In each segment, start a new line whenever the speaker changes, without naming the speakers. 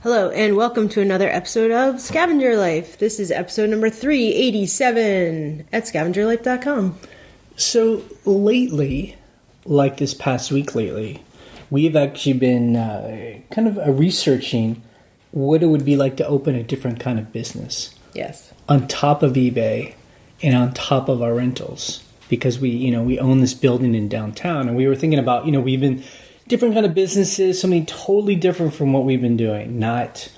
Hello, and welcome to another episode of Scavenger Life. This is episode number 387 at scavengerlife.com.
So lately, like this past week lately, we've actually been researching what it would be like to open a different kind of business.
Yes.
On top of eBay and on top of our rentals. Because we own this building in downtown, and we were thinking about, we've been different kind of businesses, something totally different from what we've been doing. Not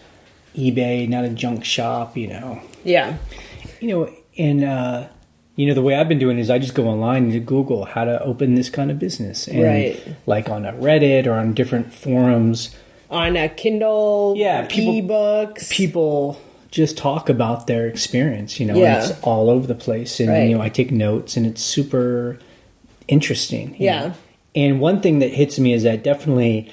eBay, not a junk shop,
Yeah.
The way I've been doing is I just go online and Google how to open this kind of business. And
right.
Like on a Reddit or on different forums.
On a Kindle, ebooks.
People just talk about their experience, and
Yeah.
it's all over the place. And,
Right.
I take notes and it's super interesting.
Yeah.
And one thing that hits me is that definitely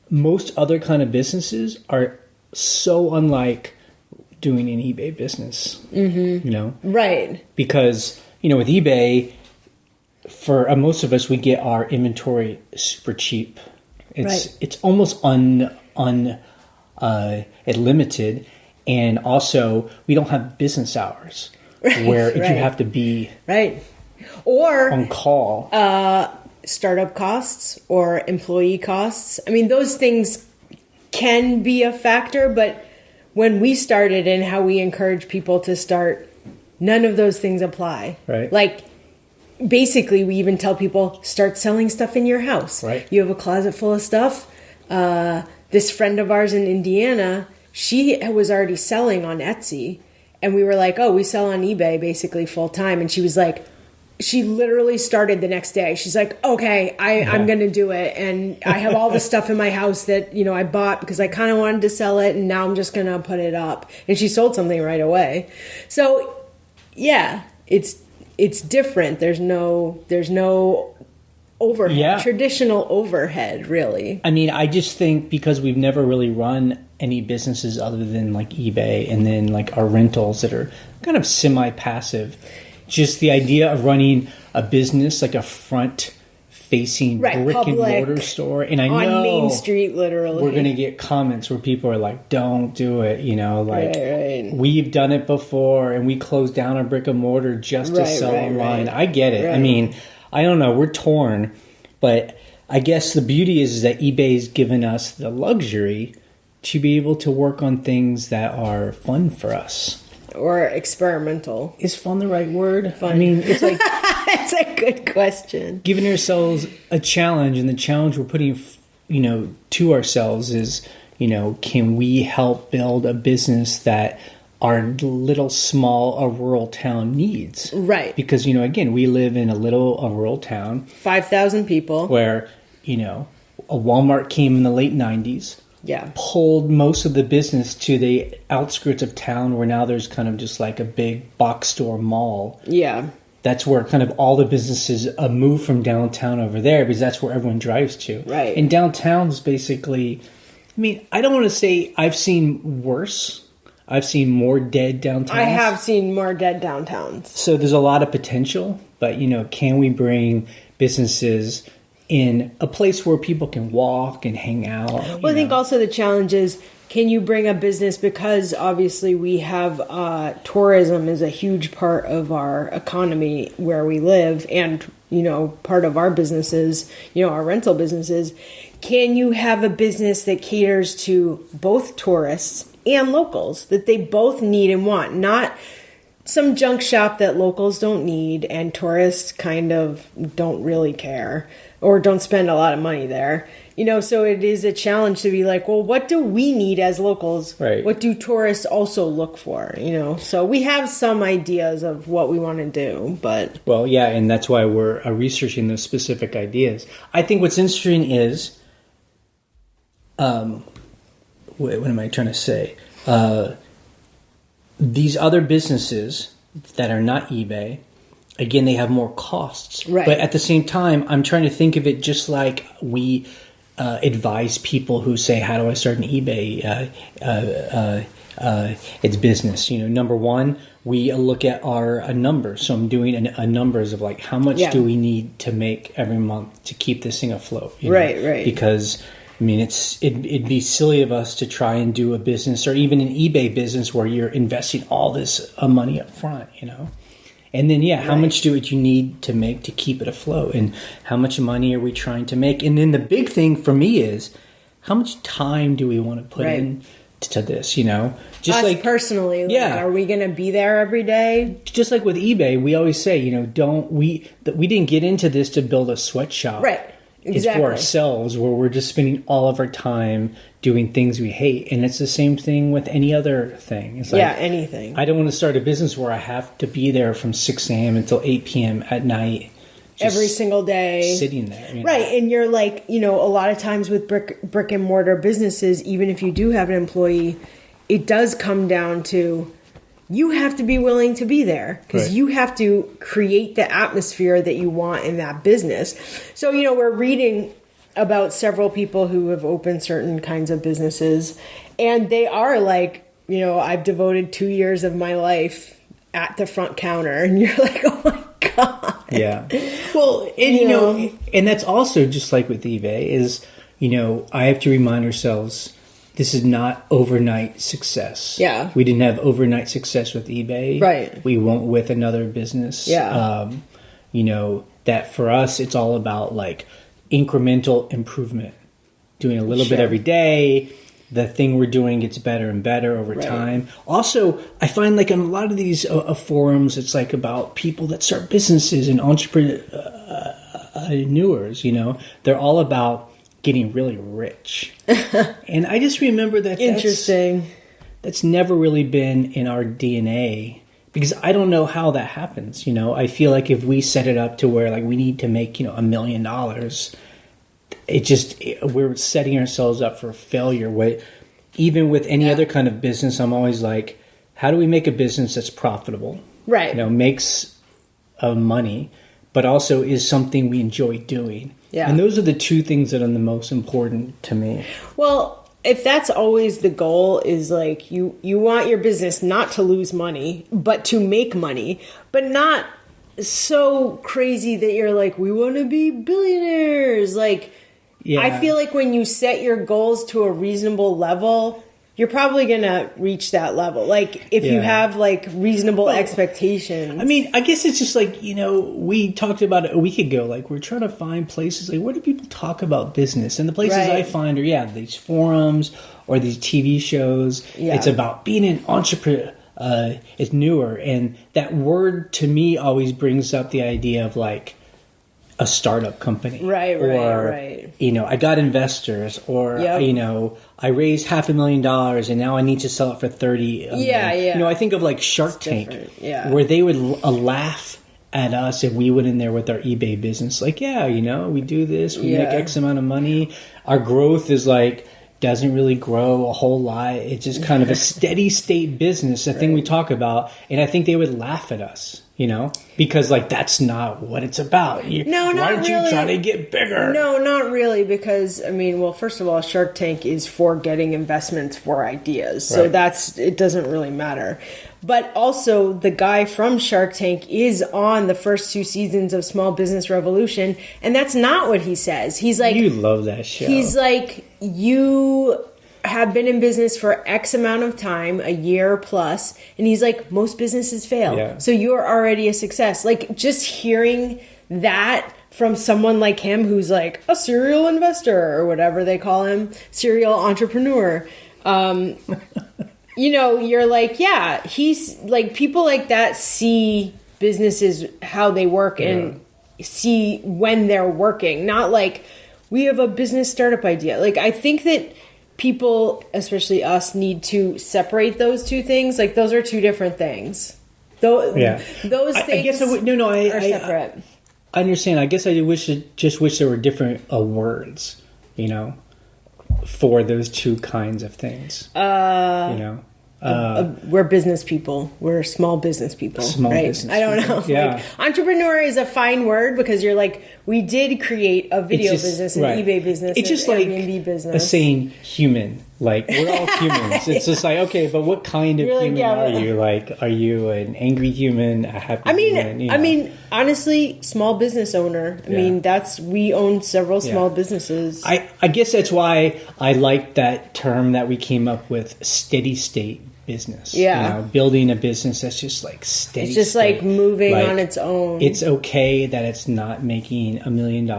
most other kind of businesses are so unlike doing an eBay business,
Right.
Because, with eBay, for most of us, we get our inventory super cheap. It's almost unlimited. And also, we don't have business hours where you have to be
or
on call.
Startup costs or employee costs. I mean, those things can be a factor, but when we started and how we encourage people to start, none of those things apply.
Right.
Like, basically, we even tell people, start selling stuff in your house.
Right.
You have a closet full of stuff. This friend of ours in Indiana, she was already selling on Etsy. And we were like, oh, we sell on eBay basically full time. And she was like, she literally started the next day. She's like, okay, I'm going to do it. And I have all the stuff in my house that, I bought because I kind of wanted to sell it. And now I'm just going to put it up. And she sold something right away. So, yeah, it's different. There's no overhead, traditional overhead, really.
I mean, I just think because we've never really run any businesses other than like eBay and then like our rentals that are kind of semi-passive. Just the idea of running a business like a front-facing brick and mortar store, and I know
on Main Street, literally,
we're going to get comments where people are like, "Don't do it," We've done it before, and we closed down a brick and mortar just to sell online.
Right.
I get it.
Right.
I mean, I don't know. We're torn, but I guess the beauty is that eBay's given us the luxury to be able to work on things that are fun for us.
Or experimental.
Is fun the right word?
Fun.
I mean, it's like...
It's a good question.
Giving ourselves a challenge, and the challenge we're putting, to ourselves is, can we help build a business that our little small, rural town needs?
Right.
Because, again, we live in a rural town.
5,000 people.
Where, a Walmart came in the late 90s.
Yeah.
Pulled most of the business to the outskirts of town where now there's kind of just like a big box store mall.
Yeah.
That's where kind of all the businesses move from downtown over there because that's where everyone drives to.
Right.
And downtown's basically, I mean, I don't want to say I've seen worse. I've seen more dead downtowns.
I have seen more dead downtowns.
So there's a lot of potential, but, can we bring businesses in a place where people can walk and hang out?
Well, I think also the challenge is, can you bring a business, because obviously we have tourism is a huge part of our economy where we live, and part of our businesses, our rental businesses. Can you have a business that caters to both tourists and locals, that they both need and want, not some junk shop that locals don't need and tourists kind of don't really care or don't spend a lot of money there? So it is a challenge to be like, well, what do we need as locals?
Right.
What do tourists also look for? So we have some ideas of what we want to do, but...
Well, yeah, and that's why we're researching those specific ideas. I think what's interesting is... what am I trying to say? These other businesses that are not eBay, again, they have more costs.
Right.
But at the same time, I'm trying to think of it just like we advise people who say, how do I start an eBay it's business? Number one, we look at our numbers. So I'm doing a numbers of like, how much do we need to make every month to keep this thing afloat?
Right.
Because I mean, it'd be silly of us to try and do a business or even an eBay business where you're investing all this money up front, you know? And then, how much do you need to make to keep it afloat? And how much money are we trying to make? And then the big thing for me is, how much time do we want to put in to this, you know?
Just us personally, are we going to be there every day?
Just like with eBay, we always say, you know, we didn't get into this to build a sweatshop.
Right. Exactly.
It's for ourselves, where we're just spending all of our time doing things we hate. And it's the same thing with any other thing. It's like,
anything.
I don't want to start a business where I have to be there from 6 a.m. until 8 p.m. at night.
Every single day.
Sitting there. You know?
Right. And you're like, you know, a lot of times with brick and mortar businesses, even if you do have an employee, it does come down to you have to be willing to be there because you have to create the atmosphere that you want in that business. So, you know, we're reading about several people who have opened certain kinds of businesses, and they are like, you know, I've devoted 2 years of my life at the front counter, and you're like, oh my God.
Yeah. Well, and you know, and that's also just like with eBay is, you know, I have to remind ourselves, this is not overnight success.
Yeah.
We didn't have overnight success with eBay.
Right.
We won't with another business.
Yeah.
You know, that for us, it's all about like incremental improvement. Doing a little bit every day. The thing we're doing gets better and better over time. Also, I find like in a lot of these forums, it's like about people that start businesses and entrepreneurs, you know, they're all about getting really rich. And I just remember that that's never really been in our DNA, because I don't know how that happens. You know, I feel like if we set it up to where like we need to make, you know, $1 million, we're setting ourselves up for failure. Even with any other kind of business, I'm always like, how do we make a business that's profitable?
Right.
You know, makes money, but also is something we enjoy doing. Yeah. And those are the two things that are the most important to me.
Well, if that's always the goal, is like you want your business not to lose money, but to make money, but not so crazy that you're like, we want to be billionaires. Like, I feel like when you set your goals to a reasonable level, you're probably going to reach that level. Like, if you have, like, reasonable expectations.
I mean, I guess it's just like, you know, we talked about it a week ago. Like, we're trying to find places. Like, where do people talk about business? And the places I find are, these forums or these TV shows. Yeah. It's about being an entrepreneur. It's newer. And that word, to me, always brings up the idea of, like, a startup company. Right. You know, I got investors, or, you know, I raised $500,000 and now I need to sell it for 30. You know, I think of like Shark Tank, where they would laugh at us if we went in there with our eBay business. Like, you know, we do this, we make X amount of money. Our growth is like, doesn't really grow a whole lot. It's just kind of a steady state business, a thing we talk about. And I think they would laugh at us, you know, because like, that's not what it's about. Why aren't you trying to get bigger?
No, not really. Because I mean, well, first of all, Shark Tank is for getting investments for ideas. So it doesn't really matter. But also, the guy from Shark Tank is on the first 2 seasons of Small Business Revolution, and that's not what he says. He's like,
you love that show.
He's like, you have been in business for X amount of time, a year plus, and he's like, most businesses fail. So you're already a success. Like, just hearing that from someone like him, who's like a serial investor or whatever they call him, serial entrepreneur. You know, you're like, he's like, people like that see businesses, how they work, and see when they're working. Not like, we have a business startup idea. Like, I think that people, especially us, need to separate those two things. Like, those are two different things. Those things are separate.
I understand. I guess I just wish there were different words, you know, for those two kinds of things. You know,
we're business people. We're small business people.
Business
I don't know.
Yeah.
Like, entrepreneur is a fine word, because you're like, we did create a video business, an eBay business,
it's just
an
like
Airbnb business.
saying human. Like, we're all humans. It's just like, okay, but what kind of
You're like,
human
yeah,
are
but-
you? Like, are you an angry human, a happy human? You
I
know?
mean, honestly, small business owner. I
Yeah.
mean, we own several small
Yeah.
businesses.
I guess that's why I like that term that we came up with, steady state business.
Yeah.
You know, building a business that's just like steady
It's just
state.
like moving
Like,
on its own.
It's okay that it's not making $1 million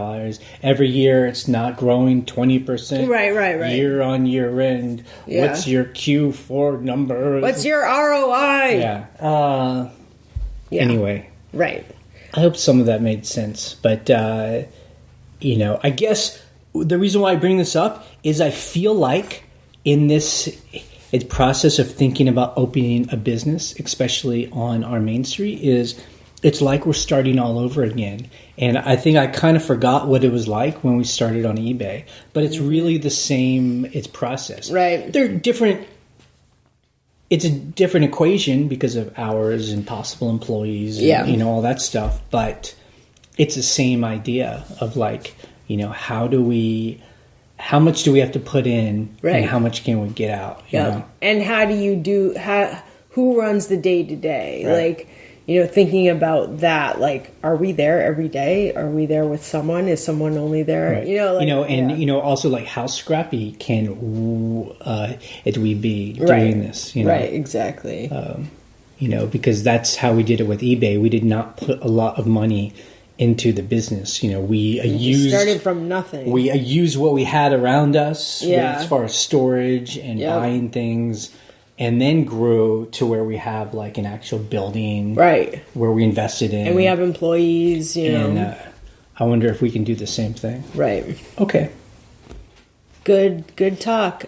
every year. It's not growing 20%
Right.
year on year end.
Yeah.
What's your Q4 number?
What's your ROI?
Yeah.
Yeah.
Anyway,
Right.
I hope some of that made sense. But, you know, I guess the reason why I bring this up is I feel like in this process of thinking about opening a business, especially on our main street, it's like we're starting all over again. And I think I kind of forgot what it was like when we started on eBay. But it's really the same, it's process.
Right.
They're different. It's a different equation because of hours and possible employees and,
Yeah.
you know, all that stuff. But it's the same idea of like, you know, how much do we have to put in
Right.
and how much can we get out? You know?
And how do you who runs the day to day?
Right.
Like, you know, thinking about that, like, are we there every day? Are we there with someone? Is someone only there?
Right.
You know, like,
and
yeah.
you know, also like how scrappy can it we be doing
Right.
this? You know?
Right, exactly.
You know, because that's how we did it with eBay. We did not put a lot of money into the business. You know, we
started from nothing.
We used what we had around us
Yeah.
as far as storage and
Yep.
buying things, and then grew to where we have like an actual building,
Right.
where we invested in,
And we have employees, you know.
And I wonder if we can do the same thing.
Right.
Okay.
Good talk.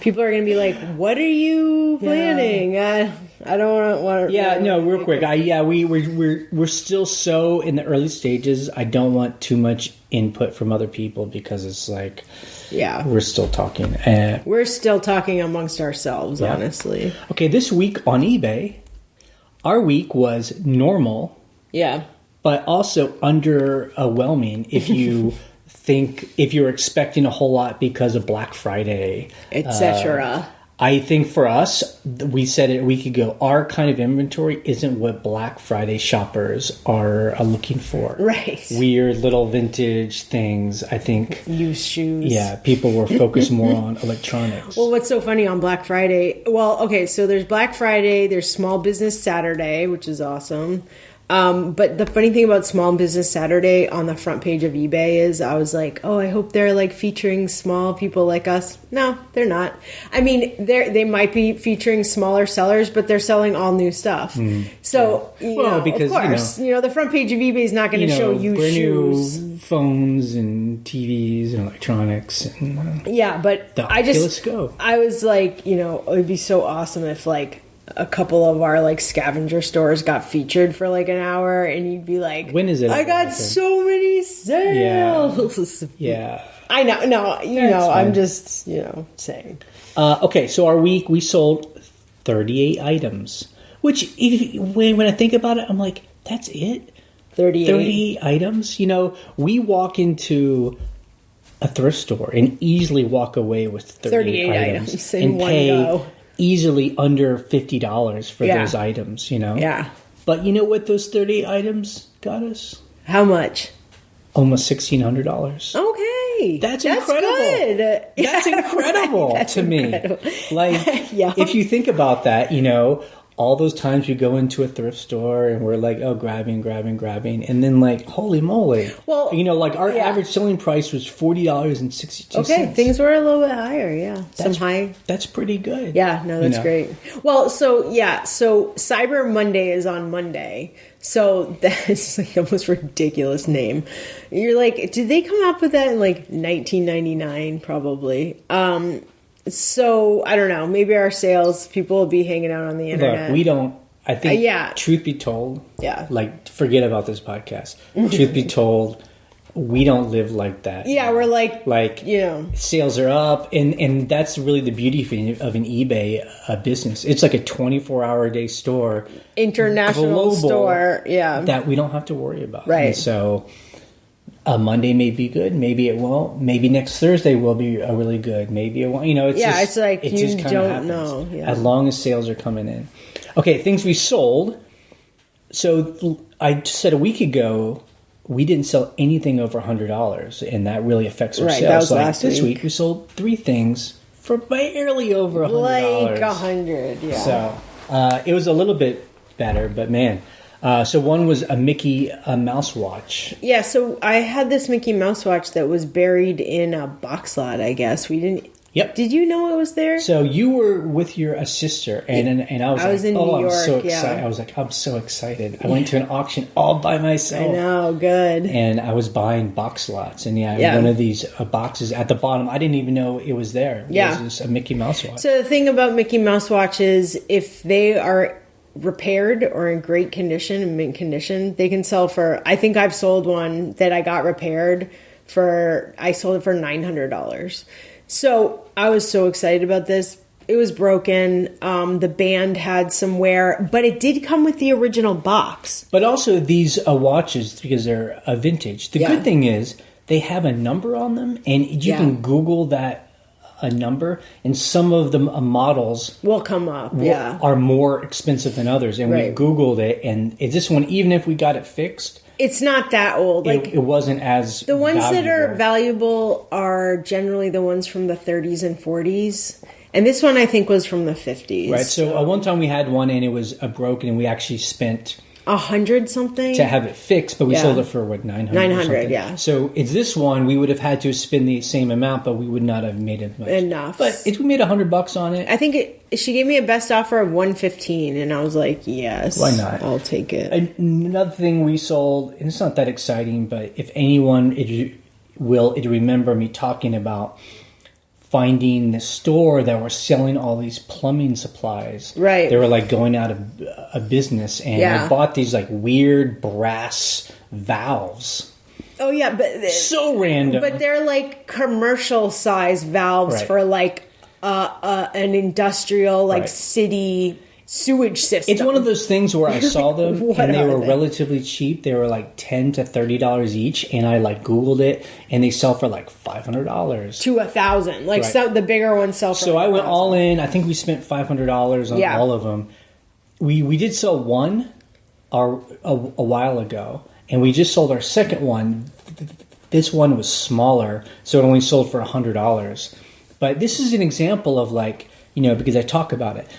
People are going to be like, "What are you planning?" I don't want to.
Yeah, no, real quick. We're still so in the early stages. I don't want too much input from other people because it's like,
Yeah.
we're still talking.
We're still talking amongst ourselves,
Yeah.
honestly.
Okay, this week on eBay, our week was normal,
Yeah.
but also underwhelming if you if you're expecting a whole lot because of Black Friday,
Etc.
I think for us, we said it a week ago, our kind of inventory isn't what Black Friday shoppers are looking for.
Right.
Weird little vintage things. I think,
Used shoes.
yeah, people were focused more on electronics.
Well, what's so funny on Black Friday? Well, okay, so there's Black Friday, there's Small Business Saturday, which is awesome. But the funny thing about Small Business Saturday on the front page of eBay is I was like, oh, I hope they're like featuring small people like us. No, they're not. I mean, they might be featuring smaller sellers, but they're selling all new stuff. So, you know,
because,
of course, you know, the front page of eBay is not going to show you
brand
shoes.
new phones and TVs and electronics and
Yeah, but
the
I
Oculus Go.
I was like, you know, it would be so awesome if like a couple of our like scavenger stores got featured for like an hour and you'd be like,
When is it
I got
open?
so many sales.
Yeah.
I know, no, you
That's
know,
fine.
I'm just, you know, saying.
Okay, so our week we sold 38 items, which when I think about it, I'm like, that's it? 38 items? You know, we walk into a thrift store and easily walk away with 38 items
in
and
one
pay
go.
easily under $50 for
Yeah.
those items, you know?
Yeah.
But you know what those 38 items got us?
How much?
Almost $1,600.
Okay.
That's incredible.
Good.
That's incredible
That's
to
incredible.
me. Like,
Yeah.
if you think about that, you know, all those times we go into a thrift store and we're like, oh, grabbing. And then like, holy moly.
Well,
you know, like our
yeah.
average selling price was $40.62.
Okay, things were a little bit higher, yeah. Some high.
That's pretty good.
Yeah, no, that's great. Well, so Cyber Monday is on Monday. So that's like the most ridiculous name. You're like, did they come up with that in like 1999? Probably. So I don't know. Maybe our sales people will be hanging out on the internet.
Look, we don't, I think,
yeah.
truth be told,
Yeah.
like, forget about this podcast. Truth be told, we don't live like that.
Yeah, we're like, you know,
sales are up, and that's really the beauty of an eBay business. It's like a 24-hour a day store,
international
global,
store. Yeah.
that we don't have to worry about.
Right.
And so, Monday may be good, maybe it won't. Maybe next Thursday will be a really good. Maybe it won't. It's just,
it's like
it
you
just kinda
don't
happens,
know. Yeah.
as long as sales are coming in. Okay, things we sold. So I just said a week ago we didn't sell anything over $100, and that really affects our
Right,
sales.
that was
Like
last
this
week.
week we sold 3 things for barely over $100.
Like 100, yeah.
So it was a little bit better, but man. So one was a Mickey Mouse watch.
Yeah, so I had this Mickey Mouse watch that was buried in a box lot, I guess. We didn't...
Yep.
Did you know it was there?
So you were with your sister, and I was
in New York,
I'm so excited.
yeah.
I was like, I'm so excited. I went to an auction all by myself.
I know, good.
And I was buying box lots, and one of these boxes at the bottom, I didn't even know it was there.
Yeah.
It was just a Mickey Mouse watch.
So the thing about Mickey Mouse watches, if they are repaired or in great condition, in mint condition, they can sell for, I think I've sold one that I got repaired for, I sold it for $900. So I was so excited about this. It was broken. The band had some wear, but it did come with the original box.
But also these watches, because they're a vintage, the good thing is they have a number on them, and you can Google that a number, and some of the models
will come up,
are more expensive than others. And we Googled it, and this one, even if we got it fixed,
it's not that old. Like
it wasn't as
the ones
valuable.
that are valuable are generally the ones from the 30s and 40s. And this one I think was from the 50s.
Right. So one time we had one and it was broken, and we actually spent
100 something
to have it fixed, but we sold it for what, 900?
900, yeah.
So it's this one we would have had to spend the same amount, but we would not have made it much.
Enough.
But if we made $100 on it,
I think she gave me a best offer of $115, and I was like, yes,
why not?
I'll take it.
Another thing we sold, and it's not that exciting, but if anyone will remember me talking about finding the store that were selling all these plumbing supplies.
Right.
They were like going out of a business, and I bought these like weird brass valves.
Oh yeah, but
so random.
But they're like commercial size valves for like an industrial city sewage system.
It's one of those things where I saw them and they were
they?
relatively cheap. They were like $10 to $30 each, and I Googled it, and they sell for like $500
to $1,000. So the bigger ones sell for.
So I went all in. I think we spent $500 on all of them. We did sell one a while ago, and we just sold our second one. This one was smaller, so it only sold for $100. But this is an example of because I talk about it,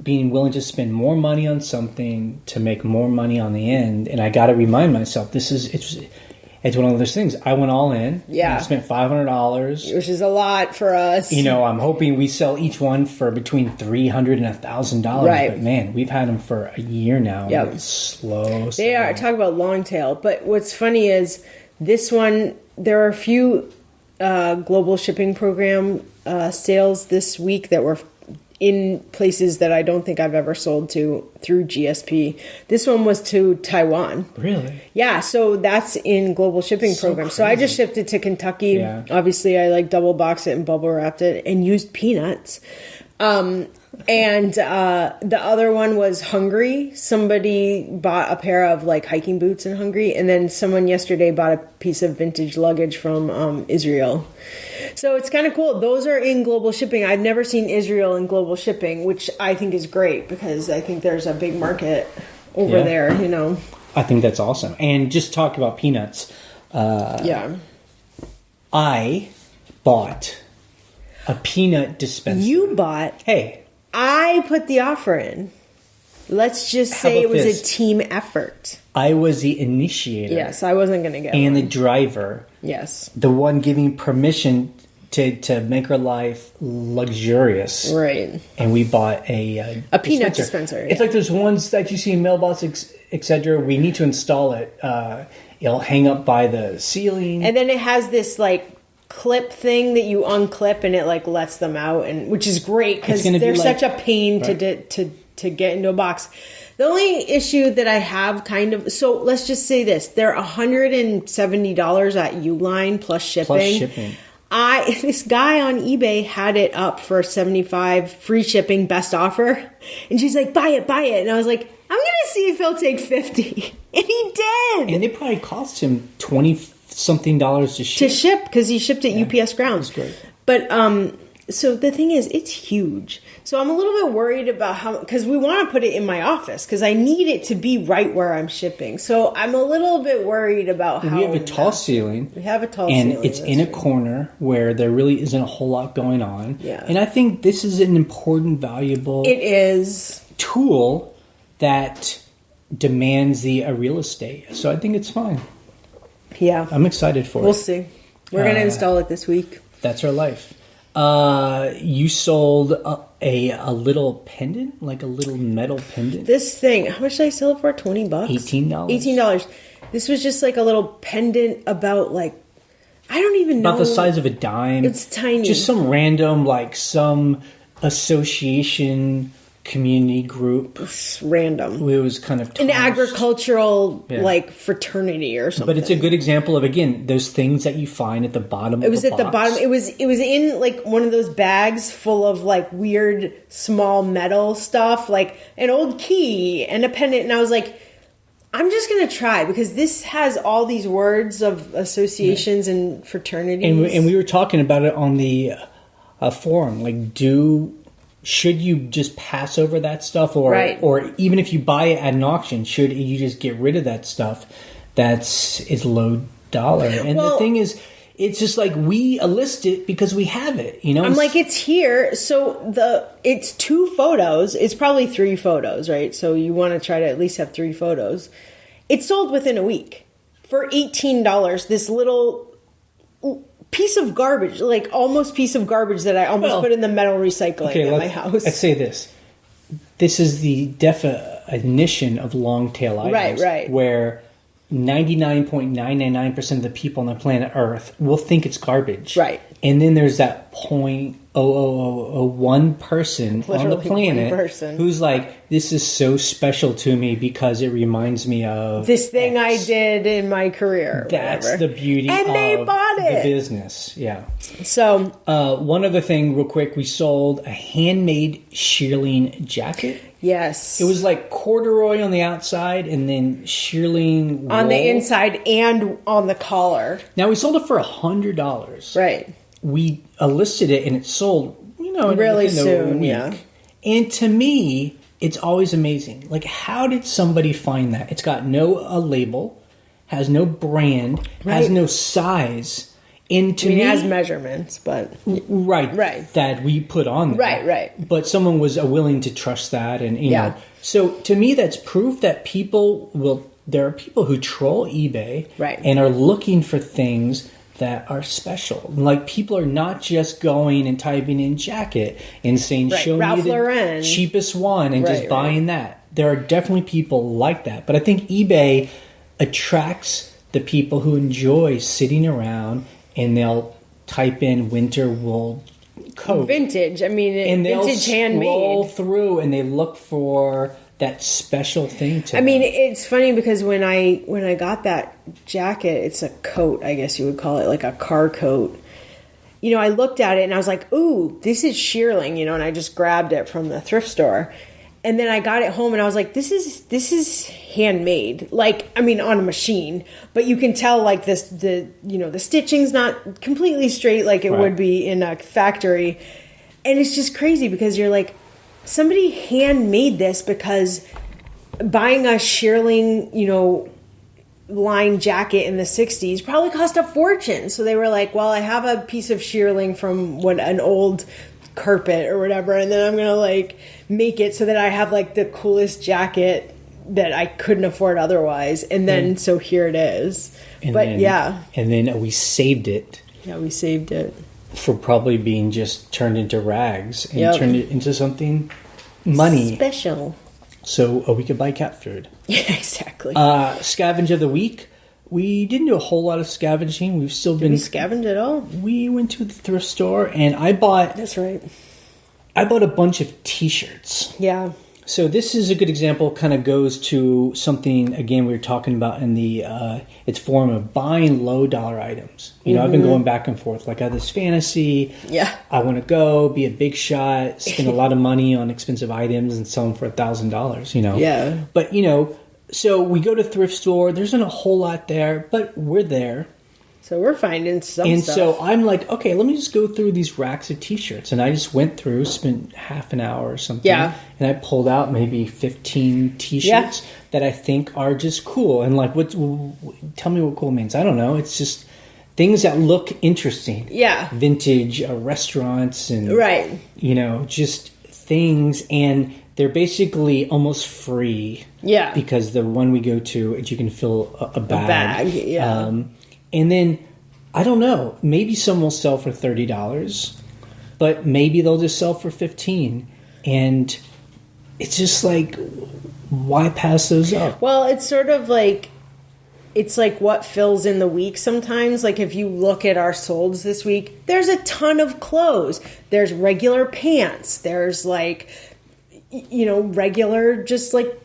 being willing to spend more money on something to make more money on the end. And I got to remind myself, it's one of those things. I went all in.
Yeah.
I spent $500.
Which is a lot for us.
I'm hoping we sell each one for between $300 and $1,000.
Right.
But man, we've had them for a year now.
Yep.
It's slow.
They are. Talk about Longtail. But what's funny is this one, there are a few global shipping program sales this week that were in places that I don't think I've ever sold to through GSP. This one was to Taiwan.
Really?
Yeah, so that's in global shipping program. So I just shipped it to Kentucky.
Yeah.
Obviously, I double boxed it and bubble wrapped it and used peanuts. And the other one was Hungary. Somebody bought a pair of hiking boots in Hungary, and then someone yesterday bought a piece of vintage luggage from Israel. So it's kind of cool. Those are in global shipping. I've never seen Israel in global shipping, which I think is great because I think there's a big market over there,
I think that's awesome. And just talk about peanuts. I bought a peanut dispenser.
You bought?
Hey.
I put the offer in. Let's just say it was a team effort.
I was the initiator.
Yes, I wasn't going to get
and
one.
the driver.
Yes.
The one giving permission to make her life luxurious.
Right.
And we bought a
peanut dispenser.
It's like those ones that you see in mailboxes, etc. We need to install it. It'll hang up by the ceiling.
And then it has this clip thing that you unclip and it lets them out, and which is great because they're such a pain to get into a box. The only issue that I have so let's just say this, they're $170 at Uline plus shipping. This guy on eBay had it up for $75 free shipping, best offer, and she's like, buy it, and I was like, I'm gonna see if he'll take $50, and he did.
And it probably cost him $20 something dollars to ship.
To ship, because he shipped it UPS ground.
That's great.
But so the thing is, it's huge. So I'm a little bit worried about how, because we want to put it in my office because I need it to be right where I'm shipping. So I'm a little bit worried about how
we have a tall ceiling.
We have a tall ceiling,
and it's in a corner where there really isn't a whole lot going on.
Yeah.
And I think this is an important, valuable tool that demands the real estate. So I think it's fine.
Yeah.
I'm excited for it.
We'll see. We're going to install it this week.
That's our life. You sold a little pendant, like a little metal pendant.
This thing, how much did I sell it for? $20?
$18.
$18. This was just like a little pendant about like, I don't even know.
About the size of a dime.
It's tiny.
Just some random, like some association community group.
It's random.
It was kind of
an agricultural like fraternity or something.
But it's a good example of, again, those things that you find at the bottom.
It was at the bottom. It was in like one of those bags full of like weird small metal stuff, like an old key and a pendant. And I was like, I'm just gonna try because this has all these words of associations and fraternities.
And we were talking about it on the forum. Like, should you just pass over that stuff, or even if you buy it at an auction, should you just get rid of that stuff? It's low dollar. And the thing is, it's just like we list it because we have it. You know,
I'm like, it's here. So it's 2 photos. It's probably 3 photos, right? So you want to try to at least have 3 photos. It sold within a week for $18. This little piece of garbage, like almost piece of garbage that I almost put in the metal recycling at my house.
Let's say this. This is the definition of Longtail items.
Right.
Where 99.999% of the people on the planet Earth will think it's garbage.
Right.
And then there's that 0.0001 person on the planet who's like, this is so special to me because it reminds me of
this thing I did in my career.
That's the beauty
and they bought it.
The business. Yeah.
So
one other thing real quick, we sold a handmade shearling jacket.
Yes.
It was like corduroy on the outside and then shearling wool
on the inside and on the collar.
Now we sold it for $100.
Right.
We listed it and it sold,
really soon. Yeah.
And to me, it's always amazing. Like, how did somebody find that? It's got no label, has no brand, has no size. And to me,
it has measurements, but
right, that we put on there.
Right.
But someone was willing to trust that, and you know. So to me, that's proof that there are people who troll eBay, and are looking for things that are special. Like, people are not just going and typing in jacket and saying, show Ralph me the Lauren. Cheapest one and just buying that. There are definitely people like that. But I think eBay attracts the people who enjoy sitting around and they'll type in winter wool coat.
Vintage. I mean,
and
vintage handmade.
They'll scroll through and they look for that special thing to them.
mean, it's funny because when I got that jacket, it's a coat, I guess you would call it, like a car coat. I looked at it and I was like, ooh, this is shearling, and I just grabbed it from the thrift store. And then I got it home and I was like, this is handmade. Like, I mean, on a machine, but you can tell like the stitching's not completely straight like it would be in a factory. And it's just crazy because you're like, somebody handmade this because buying a shearling, line jacket in the 60s probably cost a fortune. So they were like, well, I have a piece of shearling from an old carpet or whatever, and then I'm going to like make it so that I have like the coolest jacket that I couldn't afford otherwise. And then, so here it is. And then
we saved it.
Yeah, we saved it.
For probably being just turned into rags and turned it into something money
special.
So we could buy cat food.
Yeah, exactly.
Scavenge of the week. We didn't do a whole lot of scavenging. We've still been...
Did we scavenge at all?
We went to the thrift store and I bought...
That's right.
I bought a bunch of t-shirts.
Yeah.
So this is a good example, kind of goes to something, again, we were talking about in the, its form of buying low dollar items. I've been going back and forth. Like, I have this fantasy.
Yeah.
I want to go, be a big shot, spend a lot of money on expensive items and sell them for $1,000,
Yeah.
But, so we go to thrift store. There isn't a whole lot there, but we're there.
So we're finding some
and
stuff.
so I'm like, okay, let me just go through these racks of T-shirts. And I just went through, spent half an hour or something.
Yeah.
And I pulled out maybe 15 T-shirts that I think are just cool. And like, tell me what cool means. I don't know. It's just things that look interesting.
Yeah.
Vintage restaurants and,
right.
you know, just things. And they're basically almost free.
Yeah.
Because the one we go to, you can fill a bag.
A bag, yeah.
And then, I don't know, maybe some will sell for $30, but maybe they'll just sell for $15. And it's just like, why pass those up?
Well, it's sort of like, it's like what fills in the week sometimes. Like if you look at our solds this week, there's a ton of clothes. There's regular pants. There's like, you know, regular just like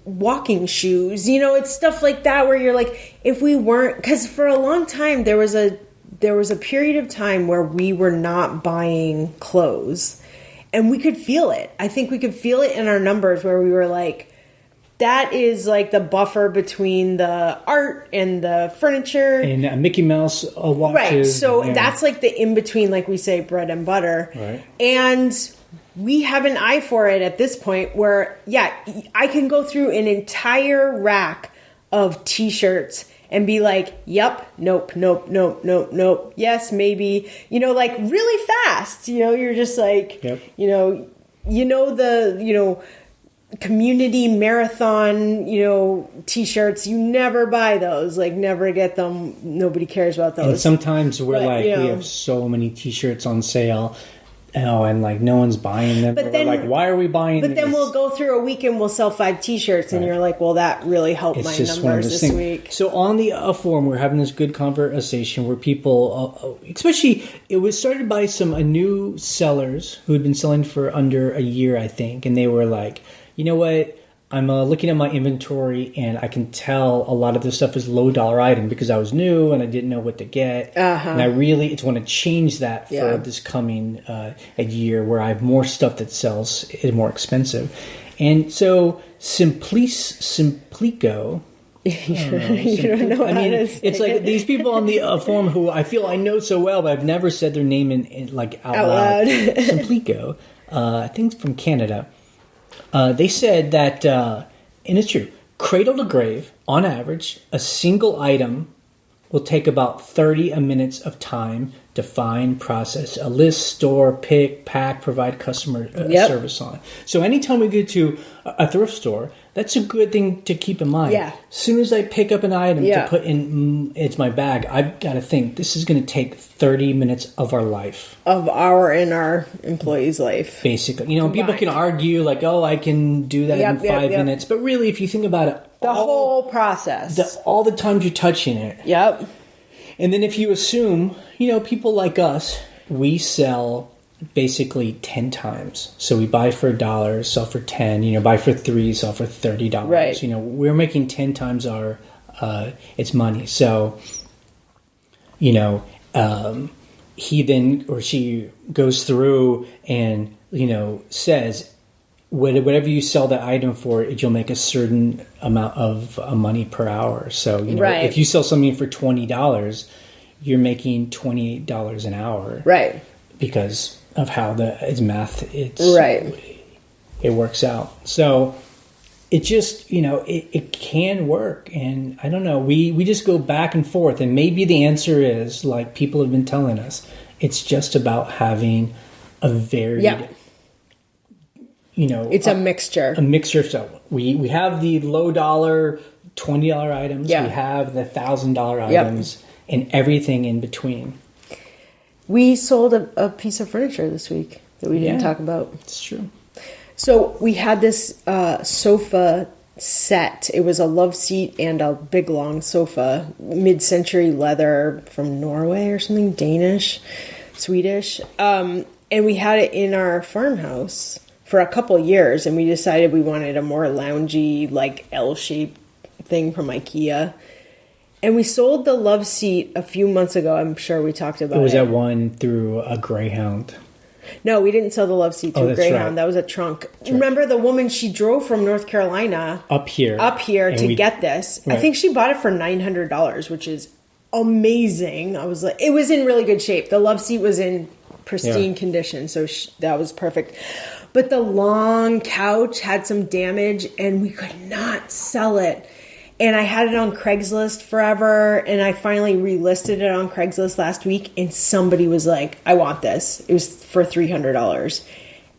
walking shoes, you know, it's stuff like that where you're like, if we weren't, because for a long time there was a period of time where we were not buying clothes and we could feel it. I think we could feel it in our numbers where we were like, that is like the buffer between the art and the furniture
and Mickey Mouse watches.
Right. So that's like the in between, like we say, bread and butter.
Right.
And we have an eye for it at this point where, yeah, I can go through an entire rack of T-shirts and be like, yep, nope, nope, nope, nope, nope. Yes, maybe, you know, like really fast, you know, you're just like,
yep.
you know, community marathon, you know, T-shirts, you never buy those, like never get them. Nobody cares about those.
And sometimes we're we have so many T-shirts on sale. Oh, and like no one's buying them. But then, we're like, why are we buying
But then we'll go through a week and we'll sell 5 T-shirts and you're like, well, that really helped my numbers this week.
So on the forum, we're having this good conversation where people, especially, it was started by some new sellers who had been selling for under a year, I think. And they were like, you know what? I'm looking at my inventory and I can tell a lot of this stuff is low dollar item because I was new and I didn't know what to get. And I really want to change that for this coming a year where I have more stuff that sells is more expensive. And so Simplico.
You don't know
I mean, it's like these people on the forum who I feel I know so well, but I've never said their name in like out loud. Simplico. I think it's from Canada. They said that, and it's true, cradle to grave, on average, a single item will take about 30 minutes of time to find, process, a list, store, pick, pack, provide customer service on. So anytime we go to a thrift store, that's a good thing to keep in mind.
Yeah.
As soon as I pick up an item to put in it's my bag, I've got to think, this is going to take 30 minutes of our life.
Of our and our employees' life.
Basically. You know, combined. People can argue like, oh, I can do that in 5 minutes. But really, if you think about it,
the whole process.
All the times you're touching it.
Yep.
And then if you assume, you know, people like us, we sell basically 10 times. So we buy for $1, sell for 10, you know, buy for $3, sell for $30.
Right.
You know, we're making 10 times our its money. So, you know, he then or she goes through and, you know, says whatever you sell that item for, you'll make a certain amount of money per hour. So, you know, if you sell something for $20, you're making $28 an hour.
Right.
Because of how it's math, it works out. So it just, you know, it can work. And I don't know, we just go back and forth. And maybe the answer is, like people have been telling us, it's just about having a varied, you know.
It's a mixture.
A mixture. So we have the low dollar, $20 items. We have the $1,000 items and everything in between.
We sold a piece of furniture this week that we didn't talk about.
It's true.
So we had this sofa set. It was a love seat and a big long sofa, mid-century leather from Norway or something, Danish, Swedish. And we had it in our farmhouse for a couple years, and we decided we wanted a more loungy, like L-shaped thing from IKEA. And we sold the love seat a few months ago. I'm sure we talked about it.
Was that one through a Greyhound?
No, we didn't sell the love seat to a Greyhound.
Right.
That was a trunk. Remember the woman, she drove from North Carolina
up here
to get this. Right. I think she bought it for $900, which is amazing. I was like, it was in really good shape. The love seat was in pristine condition, so that was perfect. But the long couch had some damage, and we could not sell it. And I had it on Craigslist forever, and I finally relisted it on Craigslist last week, and somebody was like, I want this. It was for $300.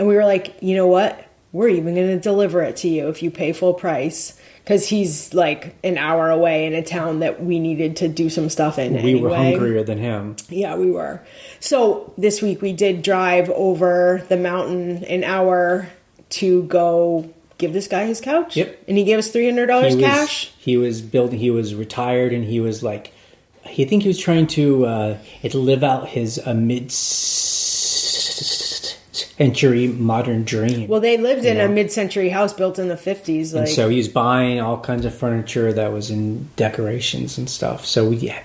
And we were like, you know what? We're even going to deliver it to you if you pay full price. Because he's like an hour away in a town that we needed to do some stuff in anyway.
We were hungrier than him.
Yeah, we were. So this week we did drive over the mountain an hour to go give this guy his couch.
Yep.
And he gave us $300 cash.
He was retired, and he was like, I think he was trying to live out his mid-century modern dream.
Well, they lived in a mid-century house built in the 50s.
And so he was buying all kinds of furniture that was in decorations and stuff. So it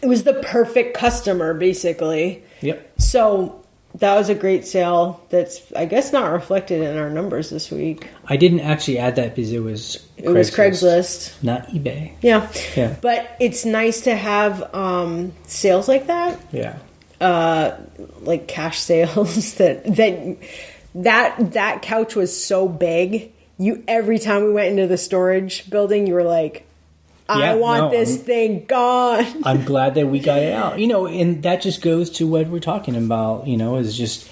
was the perfect customer, basically.
Yep.
So that was a great sale that's, I guess, not reflected in our numbers this week.
I didn't actually add that because it was
Craigslist.
Not eBay.
Yeah. But it's nice to have sales like that.
Yeah.
Like cash sales that couch was so big. Every time we went into the storage building, you were like, I want this thing gone.
I'm glad that we got it out. And that just goes to what we're talking about, is just,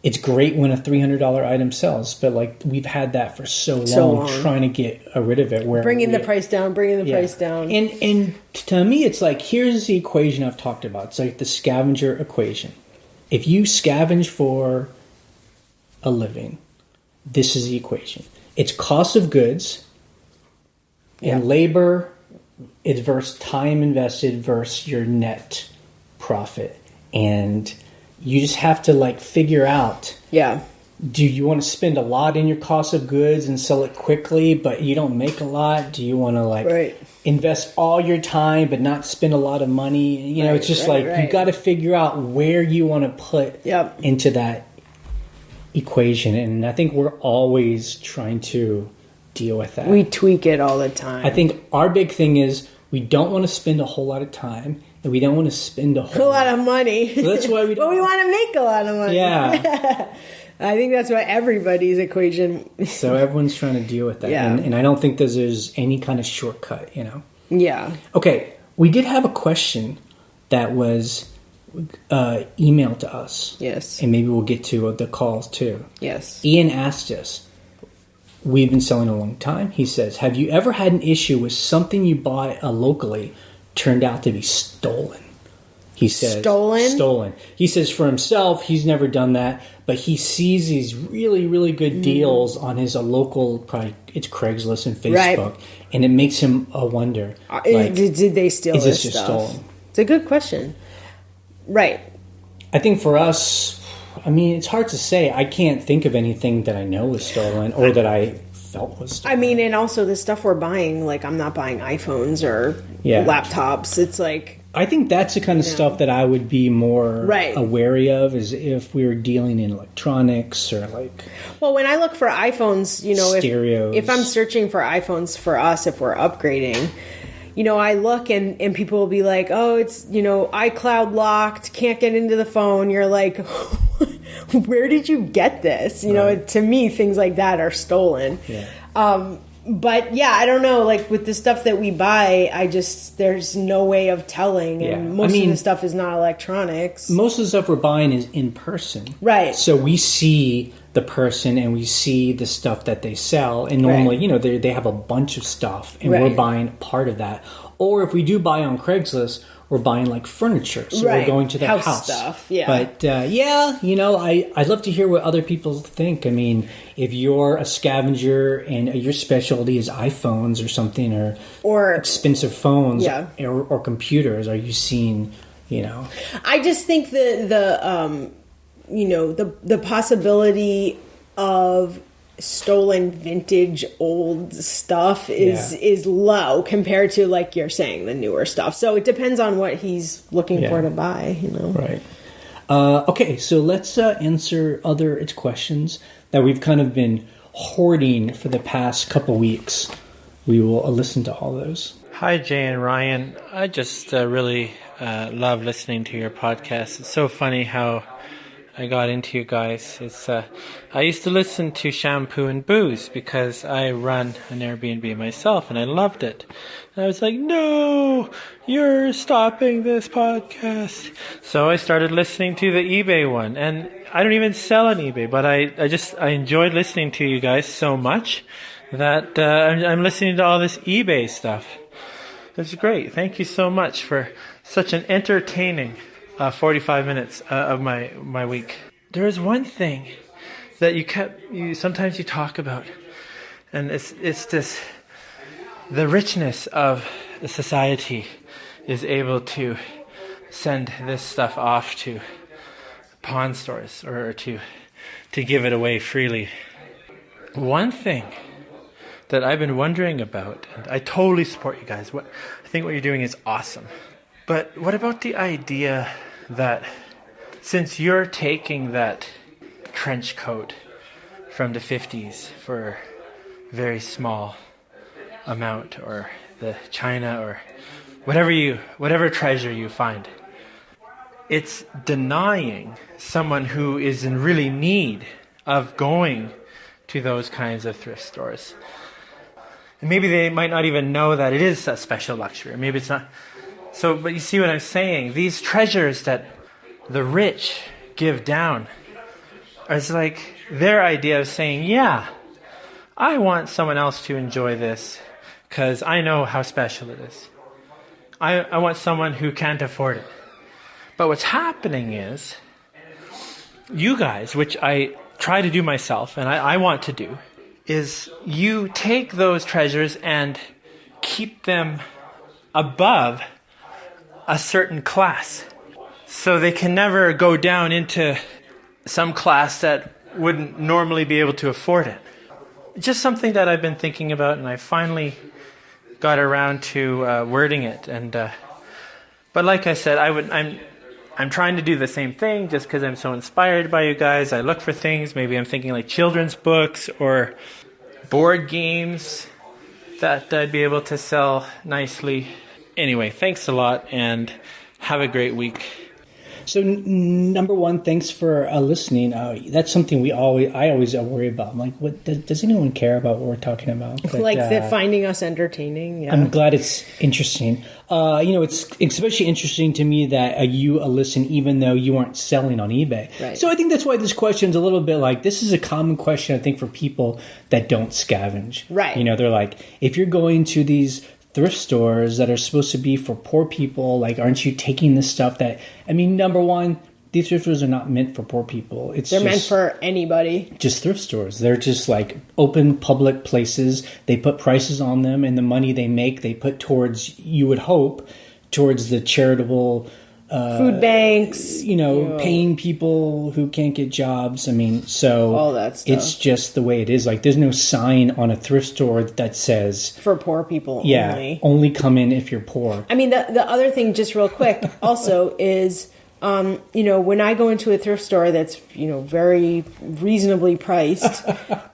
it's great when a $300 item sells, but like we've had that for so long trying to get rid of it.
Bringing the price down.
And to me, it's like, here's the equation I've talked about. It's like the scavenger equation. If you scavenge for a living, this is the equation. It's cost of goods and labor. It's versus time invested versus your net profit. And you just have to like figure out.
Yeah.
Do you want to spend a lot in your cost of goods and sell it quickly, but you don't make a lot? Do you want to invest all your time but not spend a lot of money? It's just you got to figure out where you want to put into that equation. And I think we're always trying to deal with that.
We tweak it all the time.
I think our big thing is we don't want to spend a whole lot of time. And we don't want to spend a whole
lot of money.
So that's why we don't.
But we want to make a lot of money.
Yeah.
I think that's what everybody's equation.
So everyone's trying to deal with that.
Yeah.
And I don't think there's any kind of shortcut,
Yeah.
Okay. We did have a question that was emailed to us.
Yes.
And maybe we'll get to the calls too.
Yes.
Ian asked us, we've been selling a long time. He says, have you ever had an issue with something you bought locally turned out to be stolen? He says stolen. He says for himself, he's never done that, but he sees these really, really good deals on his local, probably it's Craigslist and Facebook, and it makes him wonder.
Did they steal this stuff? Is
this just stolen?
It's a good question. Right.
I think for us, it's hard to say. I can't think of anything that I know was stolen or that I felt was stolen.
And also the stuff we're buying, like I'm not buying iPhones or laptops. It's like...
I think that's the kind of stuff that I would be more wary of, is if we were dealing in electronics or like...
Well, when I look for iPhones,
stereos.
If I'm searching for iPhones for us, if we're upgrading, I look and people will be like, oh, it's, iCloud locked, can't get into the phone. You're like, where did you get this? To me, things like that are stolen.
Yeah.
But yeah, I don't know. Like with the stuff that we buy, there's no way of telling. And most of the stuff is not electronics.
Most of the stuff we're buying is in person.
Right.
So we see the person and we see the stuff that they sell. And normally, they have a bunch of stuff and we're buying part of that. Or if we do buy on Craigslist, we're buying like furniture. So we're going to their house.
Stuff, yeah.
But I'd love to hear what other people think. If you're a scavenger and your specialty is iPhones or something or expensive phones or computers, are you seeing,
I just think the possibility of stolen vintage old stuff is low compared to, like you're saying, the newer stuff. So it depends on what he's looking for to buy,
Right. Okay, so let's answer other questions that we've kind of been hoarding for the past couple weeks. We will listen to all those.
Hi, Jay and Ryan. I just really love listening to your podcast. It's so funny how I got into you guys. I used to listen to Shampoo and Booze because I run an Airbnb myself and I loved it. And I was like, no, you're stopping this podcast. So I started listening to the eBay one, and I don't even sell on eBay, but I enjoyed listening to you guys so much that I'm listening to all this eBay stuff. That's great. Thank you so much for such an entertaining 45 minutes of my week. There is one thing that sometimes you talk about, and it's this: the richness of the society is able to send this stuff off to pawn stores or to give it away freely. One thing that I've been wondering about, and I totally support you guys. I think what you're doing is awesome. But what about the idea that since you're taking that trench coat from the 50s for a very small amount, or the china, or whatever treasure you find, it's denying someone who is in really need of going to those kinds of thrift stores. And maybe they might not even know that it is a special luxury. Maybe it's not. So, but you see what I'm saying? These treasures that the rich give down is like their idea of saying, yeah, I want someone else to enjoy this because I know how special it is. I want someone who can't afford it. But what's happening is, you guys, which I try to do myself, and I want to do, is you take those treasures and keep them above a certain class. So they can never go down into some class that wouldn't normally be able to afford it. Just something that I've been thinking about, and I finally got around to wording it. And but like I said, I'm trying to do the same thing just because I'm so inspired by you guys. I look for things. Maybe I'm thinking like children's books or board games that I'd be able to sell nicely. Anyway, thanks a lot and have a great week.
So number one, thanks for listening. That's something I always worry about. I'm like, what does anyone care about what we're talking about? But,
like finding us entertaining. Yeah.
I'm glad it's interesting. It's especially interesting to me that you listen even though you aren't selling on eBay.
Right.
So I think that's why this question's a little bit like, this is a common question, I think, for people that don't scavenge.
Right.
They're like, if you're going to these thrift stores that are supposed to be for poor people, like, aren't you taking this stuff that, number one, these thrift stores are not meant for poor people.
They're meant for anybody.
Just thrift stores. They're just like open public places. They put prices on them, and the money they make, they put towards, you would hope, towards the charitable
food banks,
paying people who can't get jobs. So
all that stuff.
It's just the way it is. Like, there's no sign on a thrift store that says
for poor people.
Only come in if you're poor.
The other thing, just real quick, also is, when I go into a thrift store that's, very reasonably priced,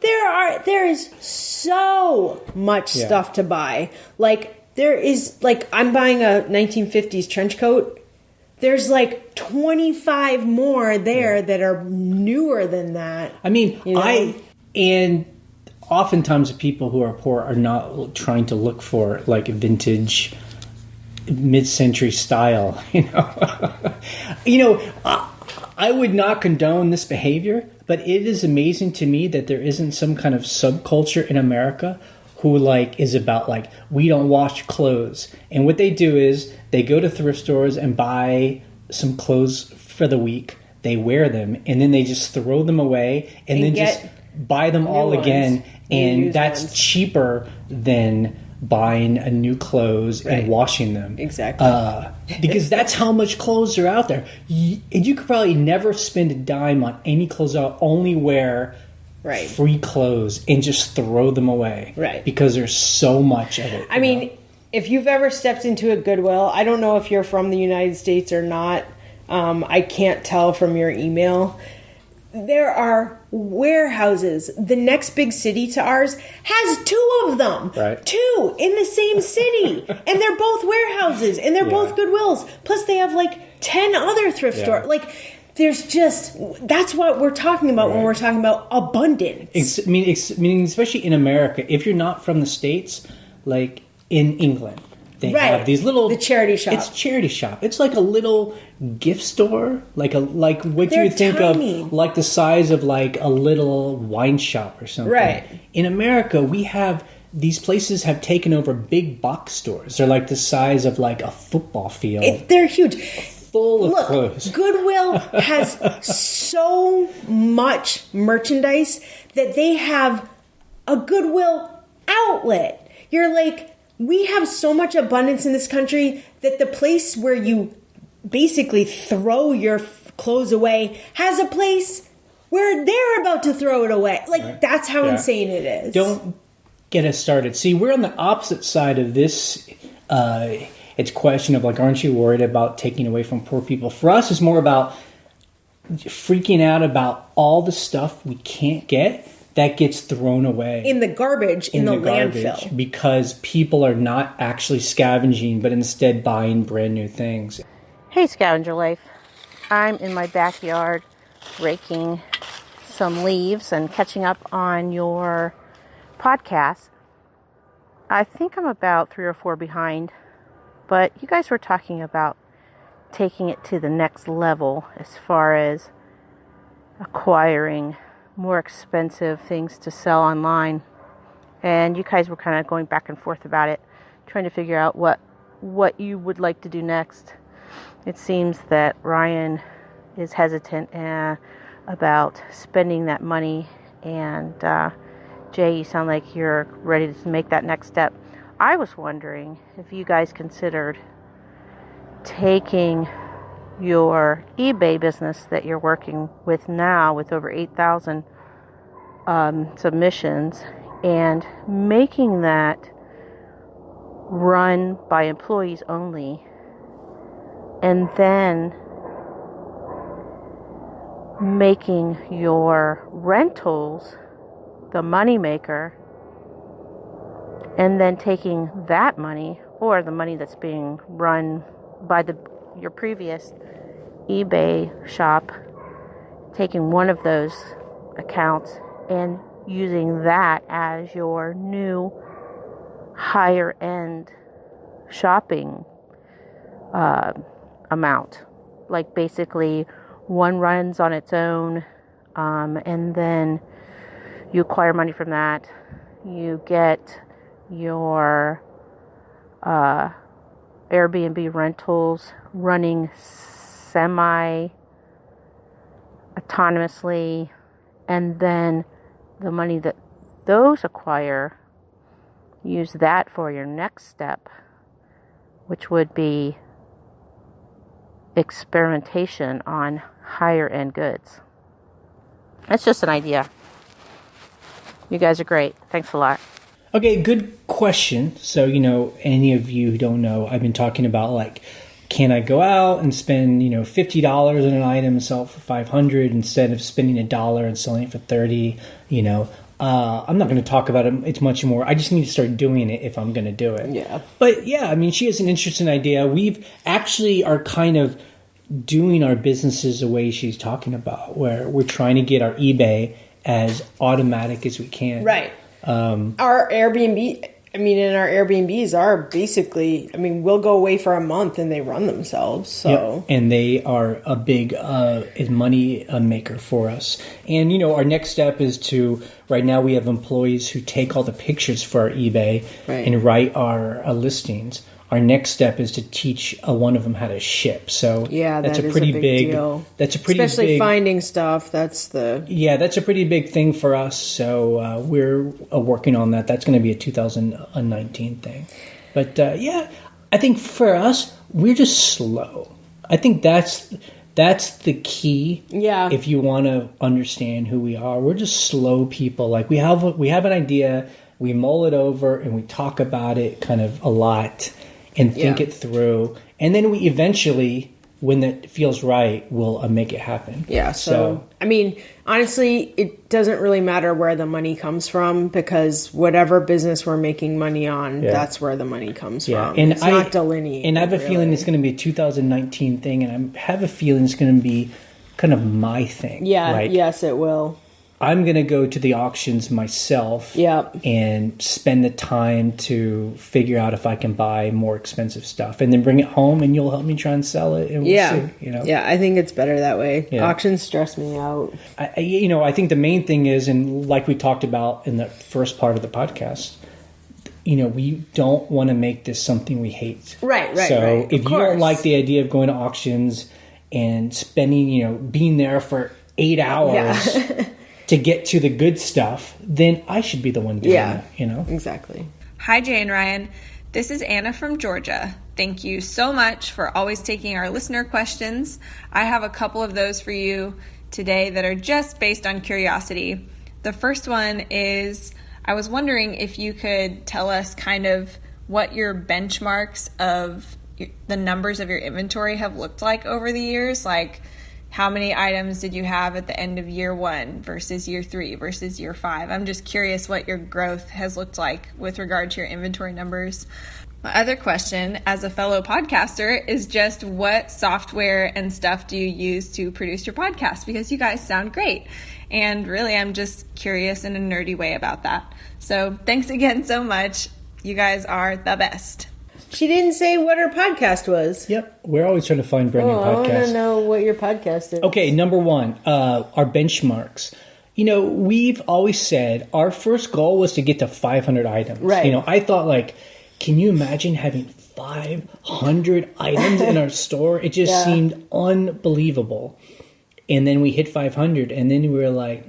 there is so much stuff to buy. I'm buying a 1950s trench coat. There's 25 more there that are newer than that.
And oftentimes the people who are poor are not trying to look for vintage mid-century style. I would not condone this behavior, but it is amazing to me that there isn't some kind of subculture in America who is about we don't wash clothes. And what they do is they go to thrift stores and buy some clothes for the week. They wear them and then they just throw them away and then just buy them all ones. Again. And that's ones. Cheaper than buying a new clothes and washing them.
Exactly.
Because that's how much clothes are out there. You could probably never spend a dime on any clothes out, only wear free clothes and just throw them away.
Right.
Because there's so much of it.
If you've ever stepped into a Goodwill, I don't know if you're from the United States or not. I can't tell from your email. there are warehouses. The next big city to ours has 2 of them.
Right.
2 in the same city. And they're both warehouses. And they're both Goodwills. Plus they have like 10 other thrift stores. Like, there's just... That's what we're talking about when we're talking about abundance.
Meaning, especially in America, if you're not from the States, like in England, they have these little...
The charity shop.
It's a charity shop. It's like a little gift store. Like what
They're
you would think
tiny.
of, like the size of like a little wine shop or something.
Right.
In America, we have... These places have taken over big box stores. They're like the size of like a football field.
They're huge.
Full of clothes.
Goodwill has so much merchandise that they have a Goodwill outlet. You're like, we have so much abundance in this country that the place where you basically throw your clothes away has a place where they're about to throw it away. Like, that's how insane it is.
Don't get us started. See, we're on the opposite side of this. It's a question of like, aren't you worried about taking away from poor people? For us, it's more about freaking out about all the stuff we can't get that gets thrown away.
In the garbage, in the landfill.
Because people are not actually scavenging, but instead buying brand new things.
Hey, Scavenger Life. I'm in my backyard raking some leaves and catching up on your podcast. I think I'm about 3 or 4 behind, but you guys were talking about taking it to the next level as far as acquiring more expensive things to sell online. And you guys were kind of going back and forth about it, trying to figure out what you would like to do next. It seems that Ryan is hesitant about spending that money, and Jay, you sound like you're ready to make that next step. I was wondering if you guys considered taking your eBay business that you're working with now with over 8,000 submissions and making that run by employees only, and then making your rentals the money maker, and then taking that money, or the money that's being run by your previous eBay shop, taking one of those accounts and using that as your new higher end shopping amount. Like basically one runs on its own, and then you acquire money from that. You get your Airbnb rentals running semi-autonomously, and then the money that those acquire, use that for your next step, which would be experimentation on higher end goods. That's just an idea. You guys are great. Thanks a lot.
Okay, good question. So, any of you who don't know, I've been talking about like, can I go out and spend, $50 on an item and sell it for $500 instead of spending $1 and selling it for $30? I'm not going to talk about it. It's much more. I just need to start doing it if I'm going to do it.
Yeah.
But yeah, she has an interesting idea. We've actually are kind of doing our businesses the way she's talking about, where we're trying to get our eBay as automatic as we can.
Right. Our Airbnb, and our Airbnbs are basically, we'll go away for a month and they run themselves. So,
yep. And they are a big money maker for us. And, our next step is right now we have employees who take all the pictures for our eBay and write our listings. Our next step is to teach one of them how to ship. So
yeah,
that's a pretty big deal. That's a pretty
especially
big,
finding stuff. That's a
pretty big thing for us. So we're working on that. That's going to be a 2019 thing. But I think for us, we're just slow. I think that's the key.
Yeah.
If you want to understand who we are, we're just slow people. Like we have an idea, we mull it over, and we talk about it kind of a lot. And think it through. And then we eventually when it feels right, we'll make it happen.
Yeah. So, I mean, honestly, it doesn't really matter where the money comes from, because whatever business we're making money on, that's where the money comes from.
And
it's not delineated.
And I have a feeling it's going to be a 2019 thing, and I have a feeling it's going to be kind of my thing.
Yeah. Yes, it will.
I'm going to go to the auctions myself and spend the time to figure out if I can buy more expensive stuff, and then bring it home, and you'll help me try and sell it, and we'll see.
Yeah, I think it's better that way. Yeah. Auctions stress me out.
I think the main thing is, and like we talked about in the first part of the podcast, we don't want to make this something we hate.
Right.
So if you don't like the idea of going to auctions and spending, being there for 8 hours to get to the good stuff, then I should be the one doing it,
Exactly.
Hi, Jay and Ryan. This is Anna from Georgia. Thank you so much for always taking our listener questions. I have a couple of those for you today that are just based on curiosity. The first one is, I was wondering if you could tell us kind of what your benchmarks of the numbers of your inventory have looked like over the years. Like, how many items did you have at the end of year 1 versus year 3 versus year 5? I'm just curious what your growth has looked like with regard to your inventory numbers. My other question, as a fellow podcaster, is just what software and stuff do you use to produce your podcast? Because you guys sound great. And really, I'm just curious in a nerdy way about that. So thanks again so much. You guys are the best.
She didn't say what her podcast was.
Yep. We're always trying to find brand new podcasts.
I want to know what your podcast is.
Okay, number 1, our benchmarks. We've always said our first goal was to get to 500 items.
Right.
I thought, can you imagine having 500 items in our store? It just seemed unbelievable. And then we hit 500, and then we were like,